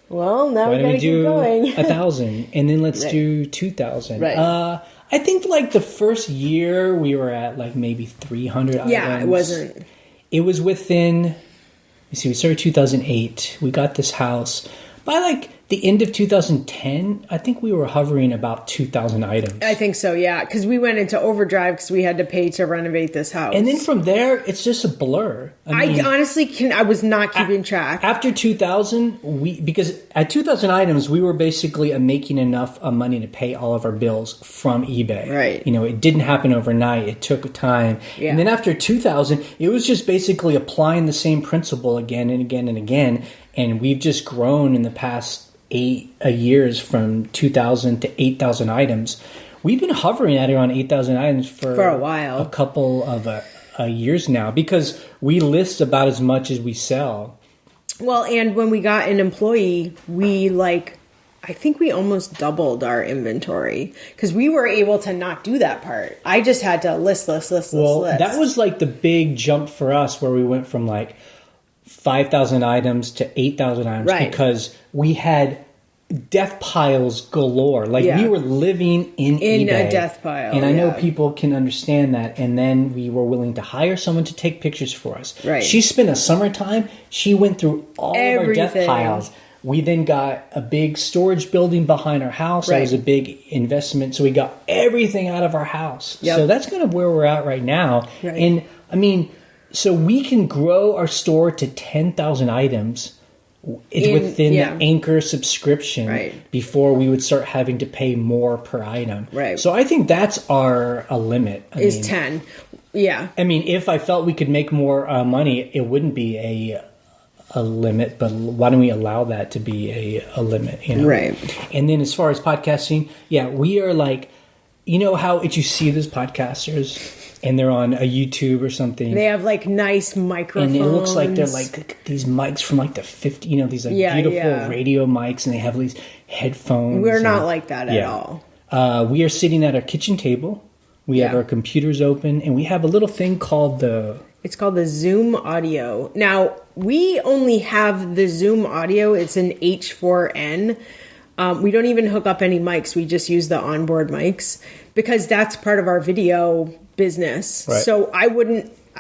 well, now we gotta keep going.
1,000, and then let's do 2,000.
Right.
I think the first year we were at maybe 300 items.
Yeah, it wasn't.
It was within, we started 2008. We got this house. By the end of 2010, I think we were hovering about 2,000 items.
I think so, yeah. Because we went into overdrive because we had to pay to renovate this house.
And then from there, it's just a blur.
I honestly I was not keeping track.
After 2,000, because at 2,000 items, we were basically making enough money to pay all of our bills from eBay.
Right.
It didn't happen overnight. It took time. Yeah. And then after 2,000, it was just basically applying the same principle again and again and again. And we've just grown in the past 8 years from 2,000 to 8,000 items. We've been hovering at around 8,000 items for
a while,
a couple of years now, because we list about as much as we sell.
Well, and when we got an employee, we I think we almost doubled our inventory because we were able to not do that part. I just had to list. Well,
that was the big jump for us, where we went from 5,000 items to 8,000 items, right, because we had death piles galore. We were living in eBay,
a death pile.
And I know people can understand that. And then we were willing to hire someone to take pictures for us.
Right.
She spent a summertime. She went through all of our death piles. We then got a big storage building behind our house. Right. That was a big investment. So we got everything out of our house. Yep. So that's kind of where we're at right now. Right. And so we can grow our store to 10,000 items within the anchor subscription before we would start having to pay more per item.
Right.
So I think that's our limit.
10. Yeah.
If I felt we could make more money, it wouldn't be a limit, but why don't we allow that to be a limit?
Right.
And then as far as podcasting, we are how you see those podcasters and they're on a YouTube or something.
They have nice microphones.
And it looks like they're these mics from the 50s, these beautiful radio mics, and they have these headphones.
We're not like that at all.
We are sitting at our kitchen table. We have our computers open, and we have a little thing called
It's called the Zoom Audio. Now, we only have the Zoom Audio. It's an H4n. We don't even hook up any mics. We just use the onboard mics because that's part of our video business. Right. So I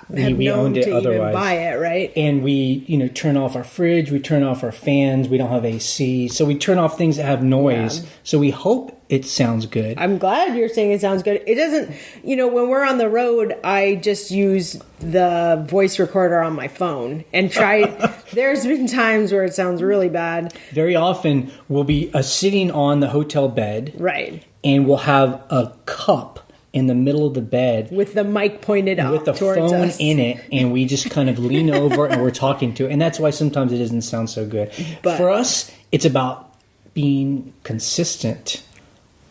have
we
known
owned it
to
otherwise.
even buy it, right?
And we, turn off our fridge, we turn off our fans, we don't have AC. So we turn off things that have noise.
Yeah.
So we hope it sounds good.
I'm glad you're saying it sounds good. It doesn't, when we're on the road, I just use the voice recorder on my phone and try. There's been times where it sounds really bad.
Very often we'll be sitting on the hotel bed.
Right.
And we'll have a cup in the middle of the bed
with the mic pointed up
with the
towards
phone
us.
in it, and we just kind of lean over and we're talking to it. And that's why sometimes it doesn't sound so good. But for us, it's about being consistent.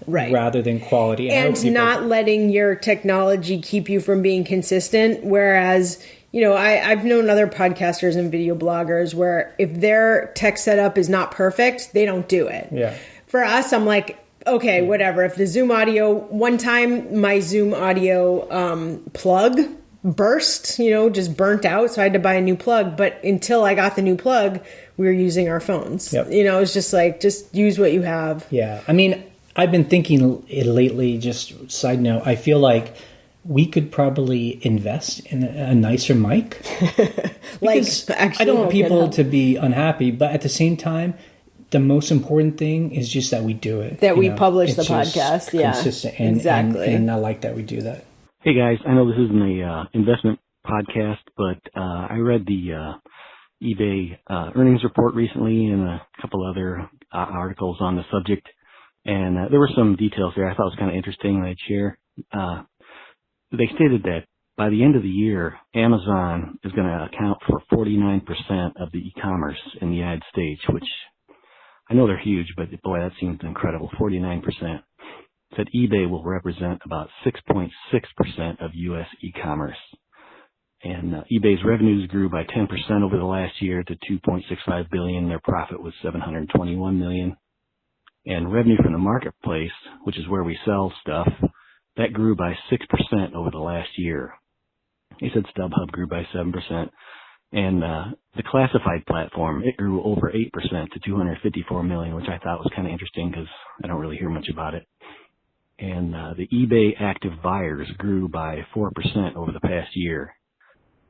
Right. Rather than quality.
And not letting your technology keep you from being consistent. Whereas, I've known other podcasters and video bloggers where if their tech setup is not perfect, they don't do it.
Yeah.
For us, I'm like, okay, whatever. If the Zoom audio, one time my Zoom audio plug burst, just burnt out. So I had to buy a new plug. But until I got the new plug, we were using our phones.
Yep.
It's just like, just use what you have.
Yeah. I mean, I've been thinking lately, just side note, I feel like we could probably invest in a nicer mic. I don't want people to be unhappy, but at the same time, the most important thing is just that we do it.
That we publish the podcast. Yeah,
consistent.
Exactly.
And I like that we do that.
Hey guys, I know this isn't a investment podcast, but I read the eBay earnings report recently and a couple other articles on the subject. And there were some details there I thought was kind of interesting that I'd share. They stated that by the end of the year, Amazon is going to account for 49% of the e-commerce in the United States, which I know they're huge, but boy, that seems incredible. 49%. Said eBay will represent about 6.6% of U.S. e-commerce. And eBay's revenues grew by 10% over the last year to $2.65 billion. Their profit was $721 million. And revenue from the marketplace, which is where we sell stuff, that grew by 6% over the last year. He said StubHub grew by 7%. And the classified platform, it grew over 8% to $254 million, which I thought was kind of interesting because I don't really hear much about it. And the eBay active buyers grew by 4% over the past year.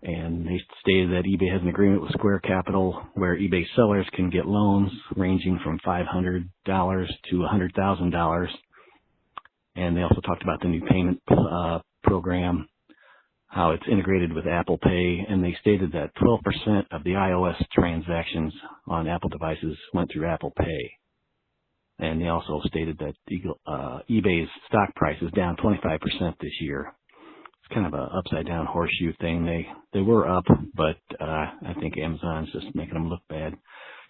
And they stated that eBay has an agreement with Square Capital where eBay sellers can get loans ranging from $500 to $100,000. And they also talked about the new payment program, how it's integrated with Apple Pay. And they stated that 12% of the iOS transactions on Apple devices went through Apple Pay. And they also stated that eBay's stock price is down 25% this year. It's kind of an upside down horseshoe thing. They were up, but I think Amazon's just making them look bad.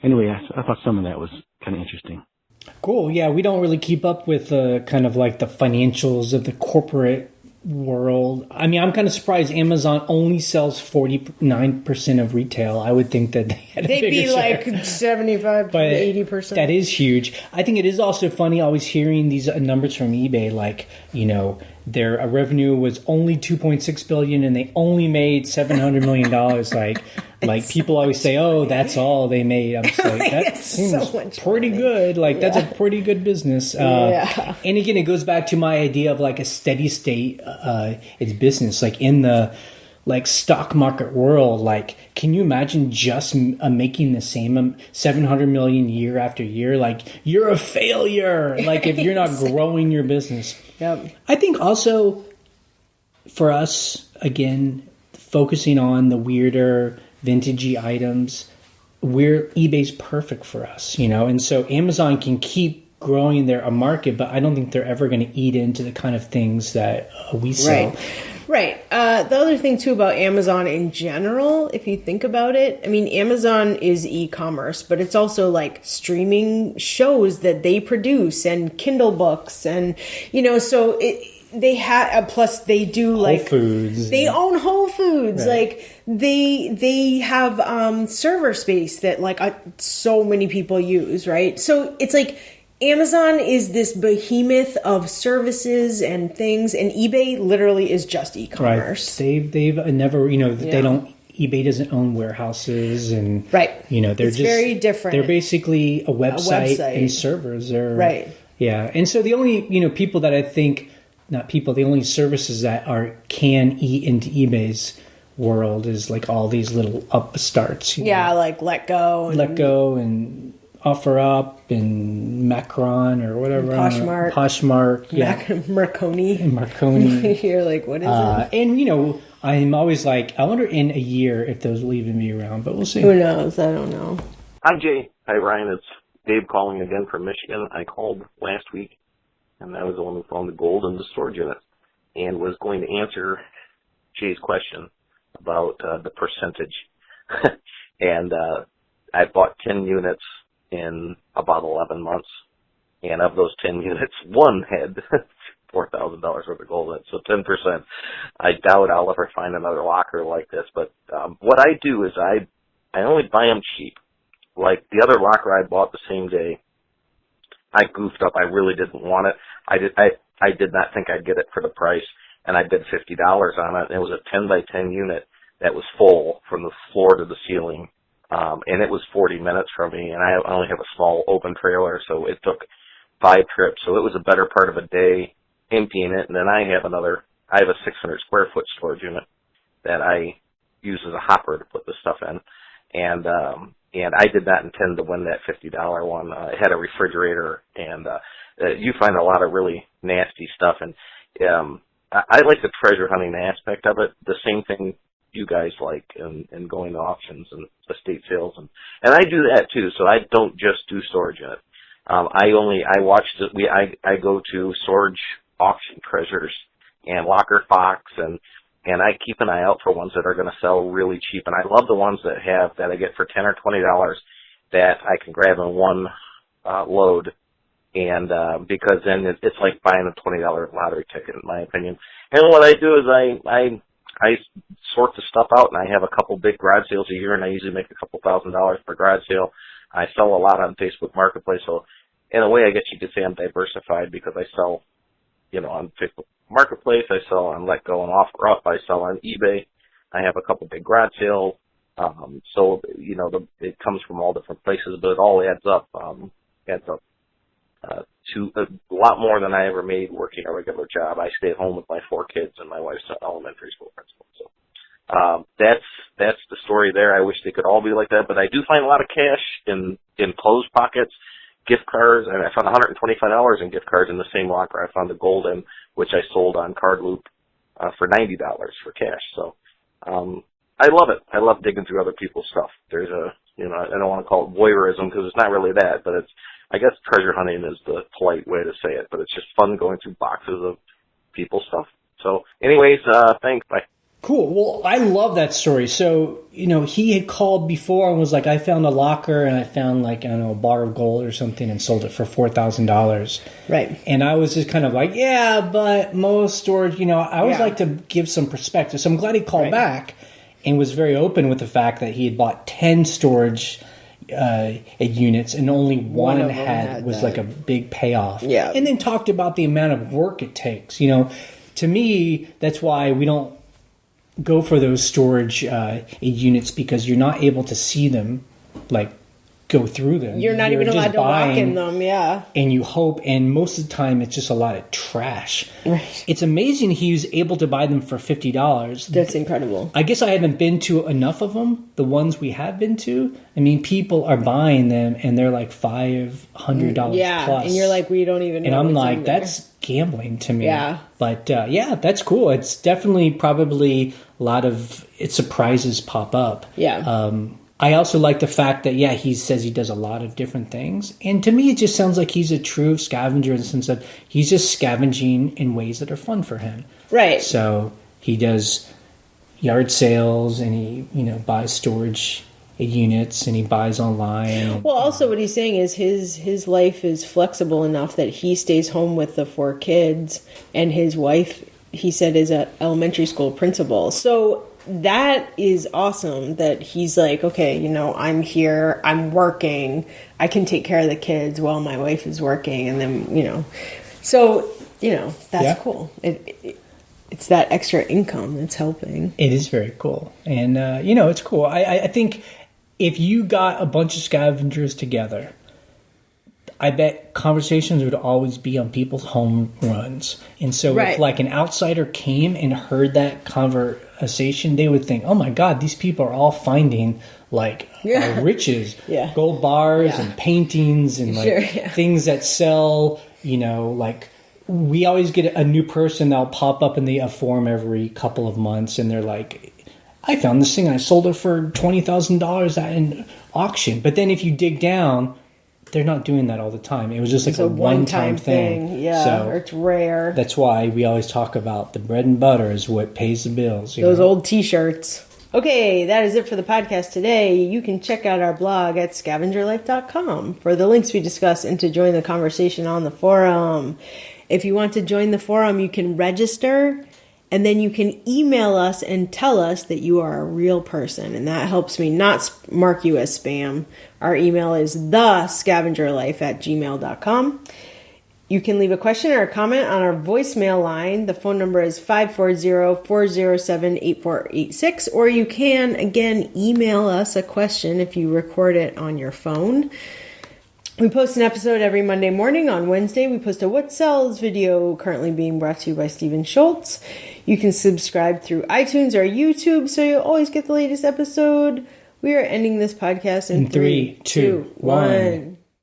Anyway, I thought some of that was kind of interesting.
Cool. Yeah, we don't really keep up with kind of like the financials of the corporate world. I mean, I'm kind of surprised Amazon only sells 49% of retail. I would think that they'd
be like 75 to 80%.
That is huge. I think it is also funny always hearing these numbers from eBay, like, their revenue was only $2.6 billion and they only made $700 million. Like people always say, "Oh, that's all they made." I'm just like, that seems pretty good. Like that's a pretty good business. And again, it goes back to my idea of like a steady state. It's business, like in the stock market world. Like, can you imagine just making the same 700 million year after year? Like, you're a failure. Like if you're not growing your business.
Yep.
I think also for us, again, focusing on the weirder vintagey items, eBay's perfect for us, and so Amazon can keep growing their market, but I don't think they're ever going to eat into the kind of things that we sell.
Right. The other thing too about Amazon in general, if you think about it, I mean, Amazon is e-commerce, but it's also like streaming shows that they produce and Kindle books and, so they have, plus they do like
Whole Foods.
They own Whole Foods.
Right.
Like they have server space that like so many people use. Right. So it's like Amazon is this behemoth of services and things, and eBay literally is just e-commerce.
Right. They've never, they don't. eBay doesn't own warehouses, and
they're
it's
just very different.
They're basically a website and servers. Yeah, and so the only people that I think, not people, the only services that can eat into eBay's world is like all these little upstarts.
Yeah, like Let Go.
Let Go and Offer Up and Macron or whatever.
Poshmark.
Poshmark. Yeah.
Marconi.
Marconi.
You're like, what is it?
And, I'm always like, I wonder in a year if those will even be around, but we'll see.
Who knows? I don't know.
Hi, Jay. Hi, Ryan. It's Dave calling again from Michigan. I called last week, and I was the one who found the gold in the storage unit and was going to answer Jay's question about the percentage. And I bought 10 units in about 11 months, and of those 10 units, one had $4,000 worth of gold in it, so 10%. I doubt I'll ever find another locker like this, but what I do is I only buy them cheap. Like the other locker I bought the same day, I goofed up. I really didn't want it. I did not think I'd get it for the price, and I bid $50 on it. And it was a 10 by 10 unit that was full from the floor to the ceiling, and it was 40 minutes from me. And I only have a small open trailer, so it took 5 trips. So it was a better part of a day emptying it. And then I have a 600 square foot storage unit that I use as a hopper to put the stuff in, and I did not intend to win that $50 one. It had a refrigerator, and you find a lot of really nasty stuff. And I like the treasure hunting aspect of it. The same thing you guys like in going to auctions and estate sales, and I do that too. So I don't just do storage unit. I go to storage auction treasures and Locker Fox, and I keep an eye out for ones that are going to sell really cheap. And I love the ones that I get for $10 or $20 that I can grab in one load, and because then it's like buying a $20 lottery ticket, in my opinion. And what I do is I sort the stuff out, and I have a couple big garage sales a year, and I usually make a couple $1,000s per garage sale. I sell a lot on Facebook Marketplace, so in a way, I guess you could say I'm diversified because I sell, on Facebook Marketplace, I sell on Let Go and Offer Up, I sell on eBay, I have a couple big garage sales, so, it comes from all different places, but it all adds up to a lot more than I ever made working a regular job. I stay at home with my 4 kids, and my wife's an elementary school principal, so that's the story there. I wish they could all be like that, but I do find a lot of cash in clothes pockets, gift cards, and I found $125 in gift cards in the same locker I found the gold in, which I sold on Card Loop for $90 for cash. So I love it. I love digging through other people's stuff. There's I don't want to call it voyeurism because it's not really that, but I guess treasure hunting is the polite way to say it, but it's just fun going through boxes of people's stuff. So anyways, thanks. Bye.
Cool. Well, I love that story. So, he had called before and was like, I found a locker and I found a bar of gold or something and sold it for $4,000.
Right.
And I was just kind of like, yeah, but most storage, I always like to give some perspective. So I'm glad he called back and was very open with the fact that he had bought 10 storage units and only one was like a big payoff.
Yeah.
And then talked about the amount of work it takes. To me, that's why we don't go for those storage units, because you're not able to see them, go through them.
You're not even allowed to walk in them, yeah.
And you hope, and most of the time it's just a lot of trash.
Right.
It's amazing he was able to buy them for $50.
That's incredible.
I guess I haven't been to enough of them, the ones we have been to. I mean, people are buying them, and they're like $500 plus.
And you're like, we don't even know.
And I'm like, that's gambling to me.
Yeah.
But, that's cool. It's definitely probably a lot of surprises pop up.
Yeah.
I also like the fact that, he says he does a lot of different things. And to me, it just sounds like he's a true scavenger in the sense that he's just scavenging in ways that are fun for him.
Right.
So he does yard sales, and he, buys storage units, and he buys online.
Well, also what he's saying is his life is flexible enough that he stays home with the 4 kids, and his wife, he said, is an elementary school principal. So that is awesome that he's like, okay, I'm here, I'm working, I can take care of the kids while my wife is working, and then, so, that's cool. It's that extra income that's helping.
It is very cool. And, it's cool. I think if you got a bunch of scavengers together, I bet conversations would always be on people's home runs. And so if like an outsider came and heard that conversation, they would think, oh my God, these people are all finding like riches, gold bars and paintings and like things that sell, you know, like we always get a new person that'll pop up in the forum every couple of months and they're like, I found this thing, I sold it for $20,000 at an auction. But then if you dig down, they're not doing that all the time. It was just like a one-time thing.
Yeah, so or it's rare.
That's why we always talk about the bread and butter is what pays the bills.
Those old T-shirts. Okay, that is it for the podcast today. You can check out our blog at scavengerlife.com for the links we discuss and to join the conversation on the forum. If you want to join the forum, you can register. And then you can email us and tell us that you are a real person. And that helps me not mark you as spam. Our email is thescavengerlife@gmail.com. You can leave a question or a comment on our voicemail line. The phone number is 540-407-8486. Or you can, again, email us a question if you record it on your phone. We post an episode every Monday morning. On Wednesday, we post a What Sells video currently being brought to you by Stephen Schultz. You can subscribe through iTunes or YouTube so you'll always get the latest episode. We are ending this podcast in 3, 2, 1.